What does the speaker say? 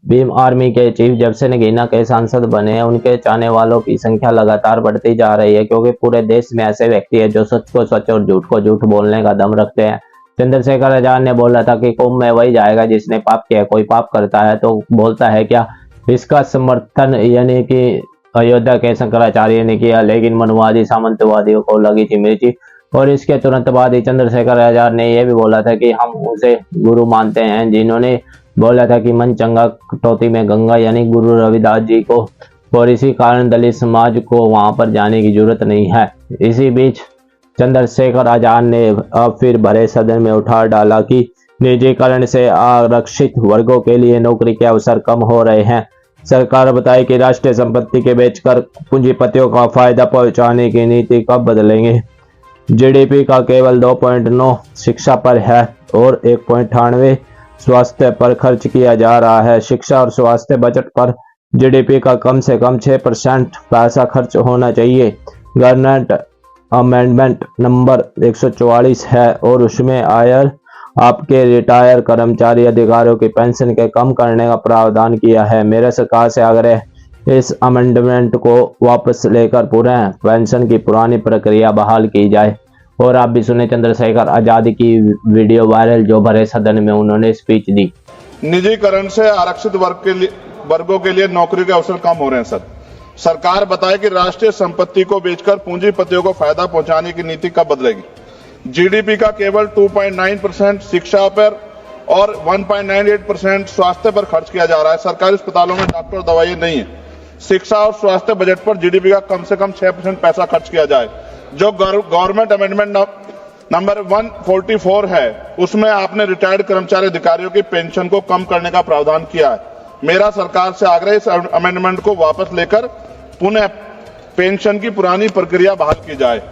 Bhim army के chief जब से नगीना के सांसद बने हैं, उनके चाहने वालों की संख्या लगातार बढ़ती जा रही है, क्योंकि पूरे देश में ऐसे व्यक्ति हैं जो सच को सच और झूठ को झूठ बोलने का दम रखते हैं। चंद्रशेखर आजाद ने बोला था कि कुंभ में वही जाएगा जिसने पाप किया। कोई पाप करता है तो बोलता है क्या? इसका समर्थन यानी कि अयोध्या के शंकराचार्य ने किया, लेकिन मनुवादी सामंतवादियों को लगी थी मिर्ची। और इसके तुरंत बाद ही चंद्रशेखर आजाद ने यह भी बोला था कि हम उसे गुरु मानते हैं, जिन्होंने बोला था कि मन चंगा कटौती में गंगा, यानी गुरु रविदास जी को। और इसी कारण दलित समाज को वहां पर जाने की जरूरत नहीं है। इसी बीच चंद्रशेखर आजाद ने अब फिर भरे सदन में उठा डाला कि निजीकरण से आरक्षित वर्गों के लिए नौकरी के अवसर कम हो रहे हैं। सरकार बताए कि राष्ट्रीय संपत्ति के बेचकर पूंजीपतियों का फायदा पहुंचाने की नीति कब बदलेंगे। जीडीपी का केवल 2.9 शिक्षा पर है और 1.98 स्वास्थ्य पर खर्च किया जा रहा है। शिक्षा और स्वास्थ्य बजट पर जीडीपी का कम से कम 6% पैसा खर्च होना चाहिए। गवर्नमेंट अमेंडमेंट नंबर 144 है और उसमें आपके रिटायर कर्मचारी अधिकारियों की पेंशन के कम करने का प्रावधान किया है। मेरे सरकार से आग्रह, इस अमेंडमेंट को वापस लेकर पुनः पेंशन की पुरानी प्रक्रिया बहाल की जाए। और आप भी सुने चंद्रशेखर आजाद की वीडियो वायरल, जो भरे सदन में उन्होंने स्पीच दी। निजीकरण से आरक्षित वर्गों के लिए नौकरी के अवसर कम हो रहे हैं। सरकार बताए कि राष्ट्रीय संपत्ति को बेचकर पूंजीपतियों को फायदा पहुंचाने की नीति कब बदलेगी। जीडीपी का केवल 2.9% शिक्षा पर और 1.98% स्वास्थ्य पर खर्च किया जा रहा है। सरकारी अस्पतालों में डॉक्टर दवाइयां नहीं है। शिक्षा और स्वास्थ्य बजट पर जीडीपी का कम से कम 6% पैसा खर्च किया जाए। जो गवर्नमेंट अमेंडमेंट नंबर 144 है, उसमें आपने रिटायर्ड कर्मचारी अधिकारियों की पेंशन को कम करने का प्रावधान किया है। मेरा सरकार से आग्रह, इस अमेंडमेंट को वापस लेकर पुनः पेंशन की पुरानी प्रक्रिया बहाल की जाए।